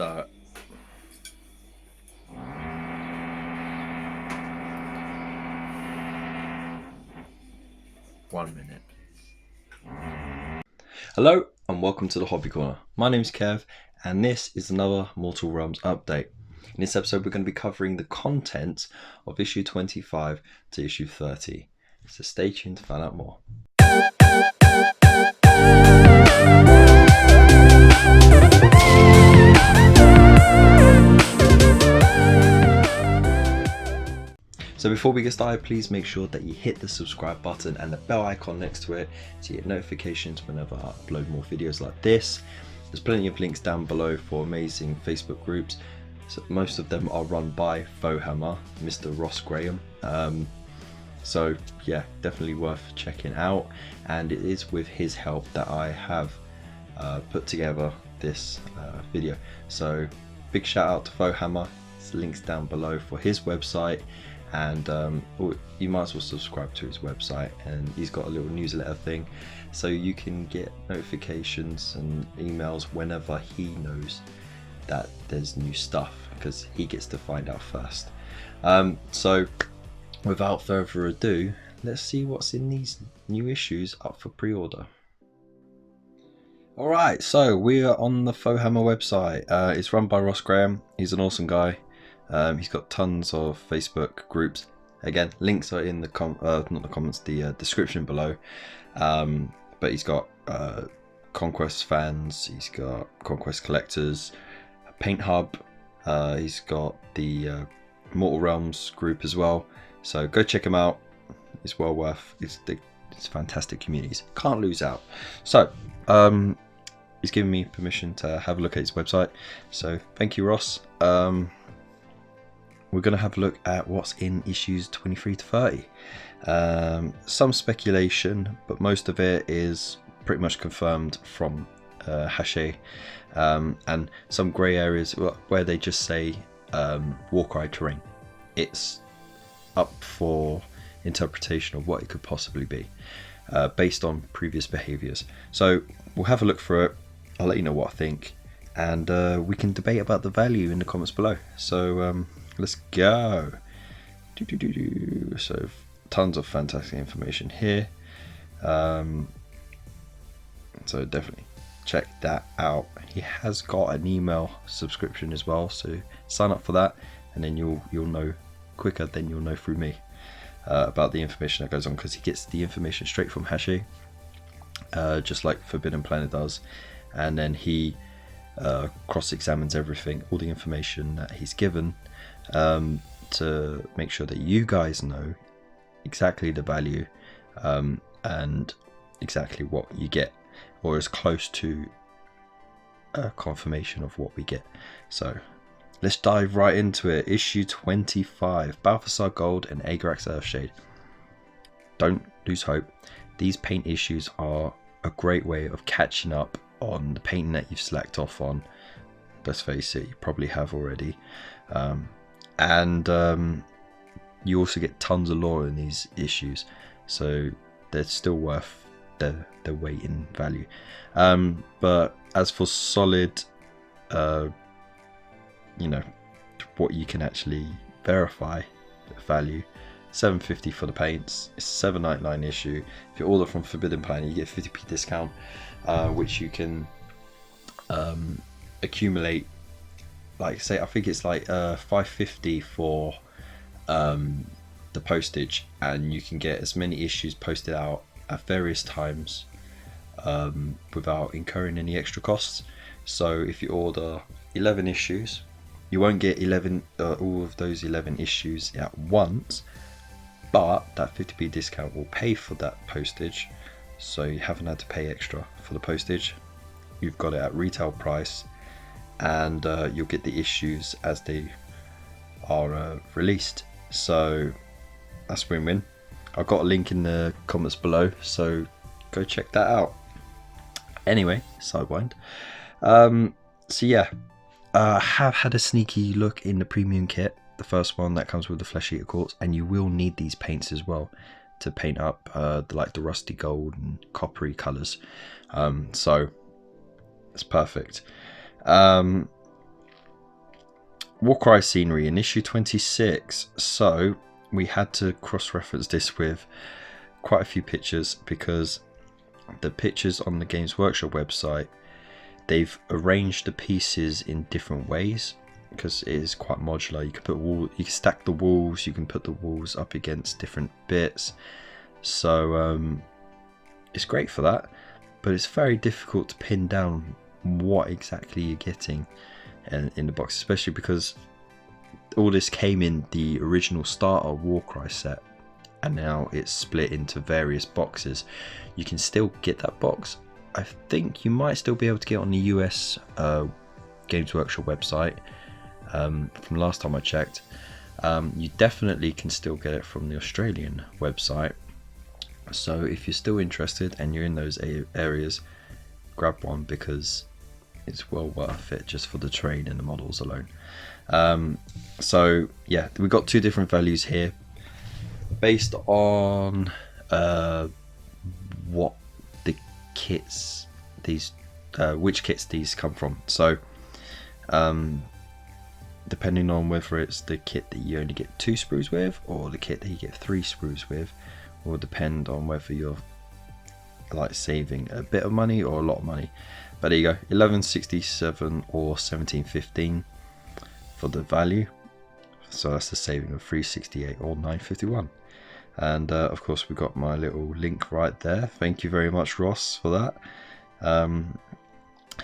So 1 minute. Hello and welcome to the Hobby Corner. My name's Kev and this is another Mortal Realms update. In this episode we're going to be covering the content of issue 25 to issue 30. So stay tuned to find out more. So before we get started, please make sure that you hit the subscribe button and the bell icon next to it to get notifications whenever I upload more videos like this. There's plenty of links down below for amazing Facebook groups. So most of them are run by Fauxhammer, Mr. Ross Graham. So yeah, definitely worth checking out. And it is with his help that I have put together this video. So big shout out to Fauxhammer. There's links down below for his website. And you might as well subscribe to his website, and he's got a little newsletter thing so you can get notifications and emails whenever he knows that there's new stuff, because he gets to find out first. So without further ado, let's see what's in these new issues up for pre-order. Alright, so we are on the Fauxhammer website. It's run by Ross Graham. He's an awesome guy. He's got tons of Facebook groups. Again, links are in the the description below. But he's got Conquest fans, he's got Conquest collectors, a Paint Hub. He's got the Mortal Realms group as well. So go check him out. It's well worth. It's fantastic communities. Can't lose out. So he's given me permission to have a look at his website. So thank you, Ross. We're going to have a look at what's in issues 23 to 30. Some speculation, but most of it is pretty much confirmed from Hachette, and some grey areas where they just say Warcry terrain. It's up for interpretation of what it could possibly be based on previous behaviours. So we'll have a look through it. I'll let you know what I think, and we can debate about the value in the comments below. So let's go. So tons of fantastic information here. So definitely check that out. He has got an email subscription as well, so sign up for that, and then you'll know quicker than you'll know through me about the information that goes on, because he gets the information straight from Hachette, just like Forbidden Planet does, and then he cross-examines everything, all the information that he's given, to make sure that you guys know exactly the value and exactly what you get, or as close to a confirmation of what we get. So let's dive right into it. Issue 25, Balthasar Gold and Agrax Earthshade. Don't lose hope. These paint issues are a great way of catching up on the painting that you've slacked off on. Let's face it, you probably have already. And you also get tons of lore in these issues, so they're still worth their weight in value. But as for solid, what you can actually verify value, $7.50 for the paints. It's $7.99 issue. If you order from Forbidden Planet, you get 50p discount, which you can accumulate. Like say, I think it's like $5.50 for the postage, and you can get as many issues posted out at various times without incurring any extra costs. So if you order 11 issues, you won't get all of those 11 issues at once, but that 50p discount will pay for that postage, so you haven't had to pay extra for the postage. You've got it at retail price, and you'll get the issues as they are released. So that's win-win. I've got a link in the comments below, so go check that out. Anyway, sidewind. So yeah, I have had a sneaky look in the premium kit, the first one that comes with the Flesh Eater Quartz, and you will need these paints as well to paint up the rusty gold and coppery colours. So it's perfect. Warcry scenery in issue 26. So we had to cross-reference this with quite a few pictures, because the pictures on the Games Workshop website, they've arranged the pieces in different ways, because it is quite modular. You can stack the walls, you can put the walls up against different bits, so it's great for that, but it's very difficult to pin down what exactly you're getting in the box, especially because all this came in the original starter Warcry set, and now it's split into various boxes. You can still get that box. I think you might still be able to get it on the US Games Workshop website. From last time I checked, you definitely can still get it from the Australian website. So if you're still interested and you're in those areas, grab one, because it's well worth it just for the terrain and the models alone. So yeah, we've got two different values here based on what the kits which kits these come from. So depending on whether it's the kit that you only get 2 sprues with or the kit that you get 3 sprues with, will depend on whether you're like saving a bit of money or a lot of money. But there you go, 1167 or 1715 for the value. So that's the saving of 368 or 951. And of course we've got my little link right there. Thank you very much, Ross, for that.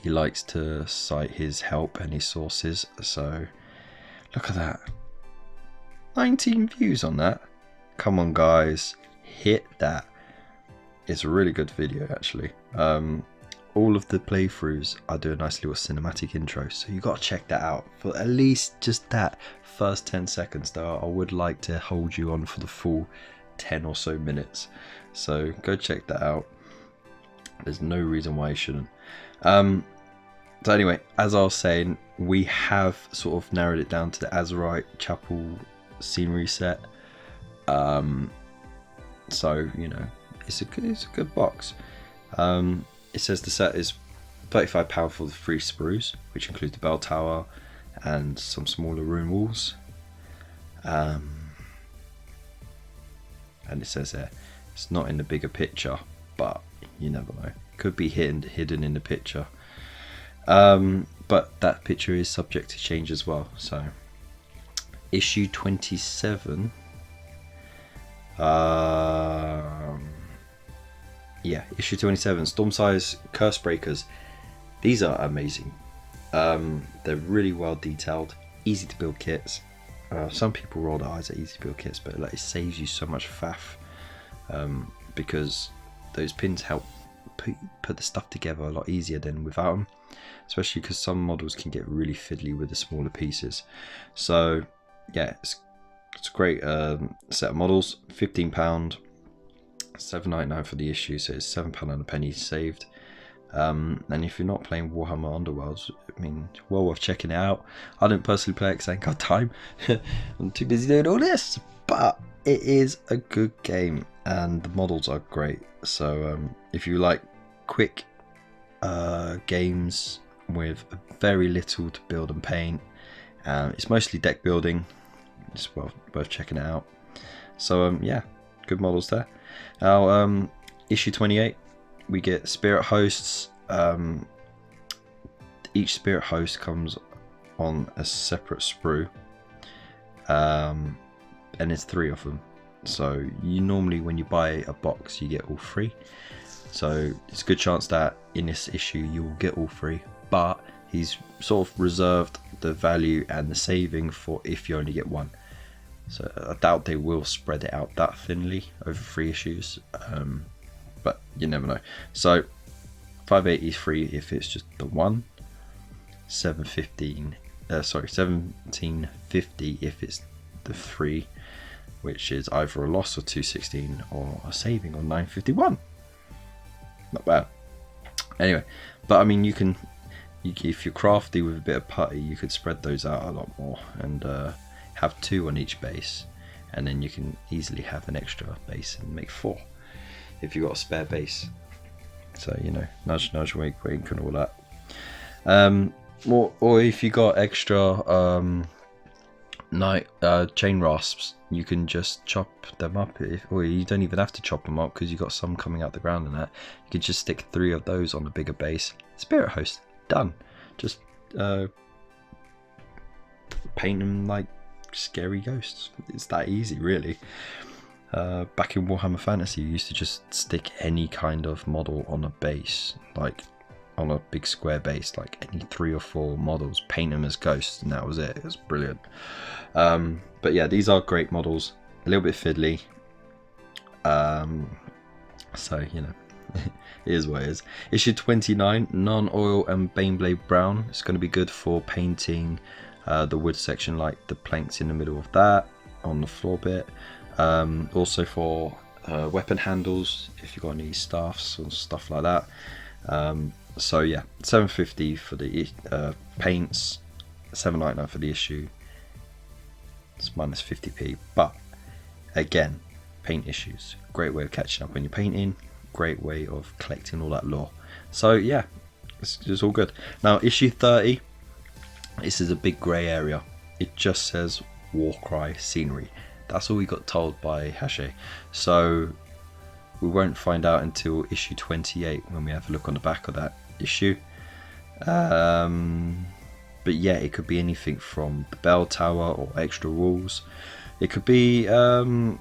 He likes to cite his help and his sources, so look at that, 19 views on that. Come on guys, hit that. It's a really good video actually. All of the playthroughs, I do a nice little cinematic intro, so you got to check that out for at least just that first 10 seconds, though I would like to hold you on for the full 10 or so minutes, so go check that out. There's no reason why you shouldn't. So anyway, as I was saying, we have sort of narrowed it down to the Azurite Chapel scenery set. So you know, it's a good box. It says the set is £35 for the 3 sprues, which include the bell tower and some smaller rune walls. And it says there, it's not in the bigger picture, but you never know. Could be hidden in the picture. But that picture is subject to change as well. So, issue 27. Yeah, issue 27, Storm Size Curse Breakers. These are amazing. They're really well detailed, easy to build kits. Some people roll their eyes at easy to build kits, but like, it saves you so much faff, because those pins help put the stuff together a lot easier than without them, especially because some models can get really fiddly with the smaller pieces. So yeah, it's a great set of models. £15, £7.99 for the issue, so it's £7 and a penny saved. And if you're not playing Warhammer Underworlds, I mean, well worth checking it out. I don't personally play it because I ain't got time. I'm too busy doing all this, but it is a good game and the models are great. So if you like quick games with very little to build and paint, it's mostly deck building, it's worth checking it out. So yeah, good models there. Now issue 28, we get spirit hosts. Each spirit host comes on a separate sprue, and there's 3 of them. So you normally, when you buy a box, you get all 3. So it's a good chance that in this issue you will get all 3, but he's sort of reserved the value and the saving for if you only get 1. So I doubt they will spread it out that thinly over 3 issues, but you never know. So 583 if it's just the 1, 1750 if it's the 3, which is either a loss of 216 or a saving on 951. Not bad. Anyway, but I mean, if you're crafty with a bit of putty, you could spread those out a lot more and have 2 on each base, and then you can easily have an extra base and make 4 if you've got a spare base. So you know, nudge nudge, wink wink and all that. Or if you got extra chain rasps, you can just chop them up, or you don't even have to chop them up because you've got some coming out the ground and that. You could just stick 3 of those on a bigger base. Spirit host, done. Just paint them like scary ghosts. It's that easy, really. Back in Warhammer Fantasy, you used to just stick any kind of model on a base, like on a big square base, like any 3 or 4 models, paint them as ghosts, and that was it. It was brilliant. But yeah, these are great models. A little bit fiddly. So, you know, it is what it is. Issue 29, non-oil and Baneblade Brown. It's going to be good for painting the wood section, like the planks in the middle of that, on the floor bit. Also for weapon handles, if you've got any staffs or stuff like that. So yeah, $7.50 for the paints, $7.99 for the issue. It's minus 50p, but again, paint issues, great way of catching up when you're painting, great way of collecting all that lore. So yeah, it's all good. Now issue 30, this is a big grey area. It just says Warcry scenery. That's all we got told by Hache. So we won't find out until issue 28 when we have a look on the back of that issue. But yeah, it could be anything from the bell tower or extra walls. It could be the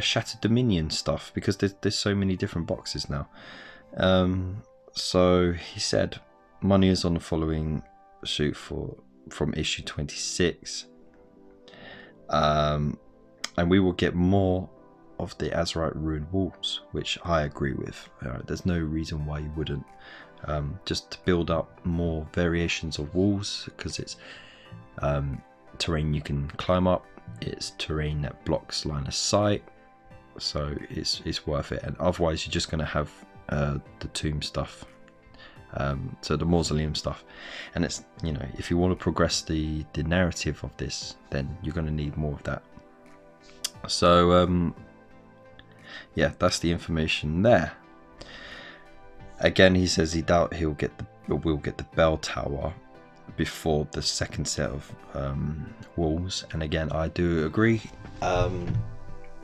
Shattered Dominion stuff, because there's so many different boxes now. So he said money is on the following shoot from issue 26. And we will get more of the Azerite ruined walls, which I agree with. There's no reason why you wouldn't. Just to build up more variations of walls, because it's terrain you can climb up, it's terrain that blocks line of sight, so it's worth it. And otherwise you're just going to have the tomb stuff, so the mausoleum stuff, and it's, you know, if you want to progress the narrative of this, then you're going to need more of that. So yeah, that's the information there. Again, he says he doubt we'll get the bell tower before the second set of walls, and again I do agree.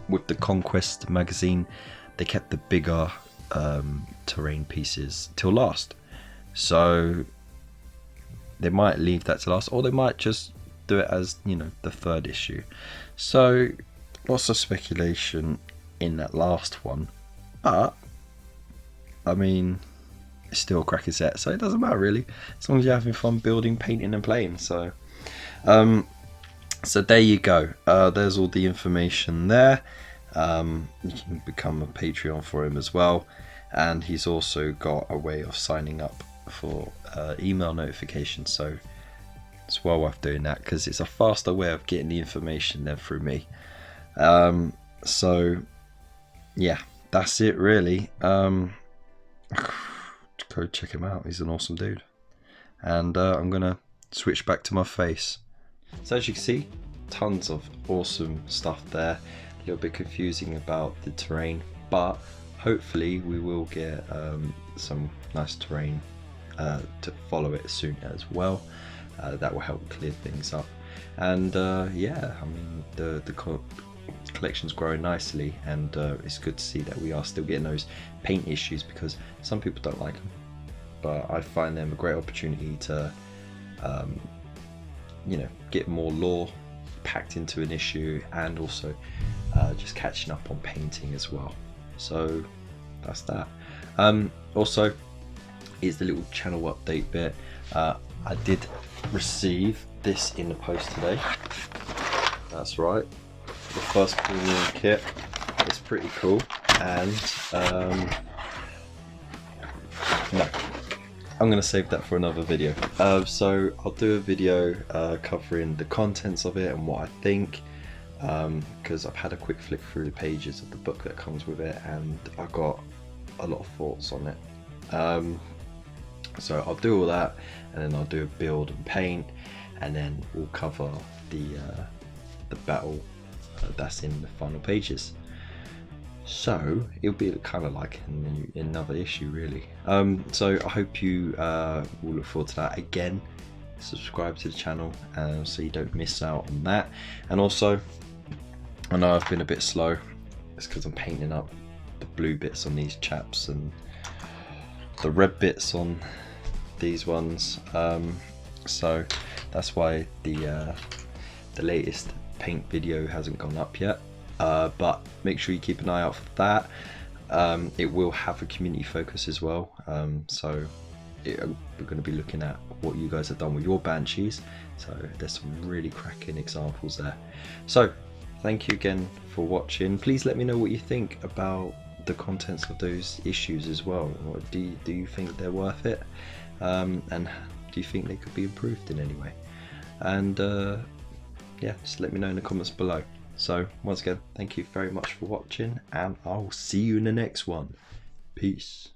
With the Conquest magazine, they kept the bigger terrain pieces till last, so they might leave that to last, or they might just do it as, you know, the 3rd issue. So lots of speculation in that last one, but I mean, it's still a cracking set, so it doesn't matter really, as long as you're having fun building, painting and playing. So so there you go. There's all the information there. You can become a Patreon for him as well, and he's also got a way of signing up for email notifications, so it's well worth doing that, because it's a faster way of getting the information than through me. So yeah, that's it really. Go check him out, he's an awesome dude. And I'm gonna switch back to my face. So as you can see, tons of awesome stuff there. A little bit confusing about the terrain, but hopefully we will get some nice terrain to follow it soon as well. That will help clear things up. And yeah, I mean, the collection's growing nicely, and it's good to see that we are still getting those paint issues, because some people don't like them, but I find them a great opportunity to you know, get more lore packed into an issue, and also just catching up on painting as well. So that's that. Also, is the little channel update bit. I did receive this in the post today. That's right, the first premium kit. It's pretty cool, and no, I'm going to save that for another video. So I'll do a video covering the contents of it and what I think, because I've had a quick flick through the pages of the book that comes with it, and I got a lot of thoughts on it. So I'll do all that, and then I'll do a build and paint, and then we'll cover the battle that's in the final pages. So it'll be kind of like another issue really. So I hope you will look forward to that. Again, subscribe to the channel so you don't miss out on that. And also, I know I've been a bit slow. It's because I'm painting up the blue bits on these chaps and the red bits on these ones, so that's why the latest paint video hasn't gone up yet, but make sure you keep an eye out for that. It will have a community focus as well, so we're going to be looking at what you guys have done with your banshees, so there's some really cracking examples there. So thank you again for watching. Please let me know what you think about the contents of those issues as well. Do you think they're worth it, and do you think they could be improved in any way? And yeah, just let me know in the comments below. So once again, thank you very much for watching, and I'll see you in the next one. Peace.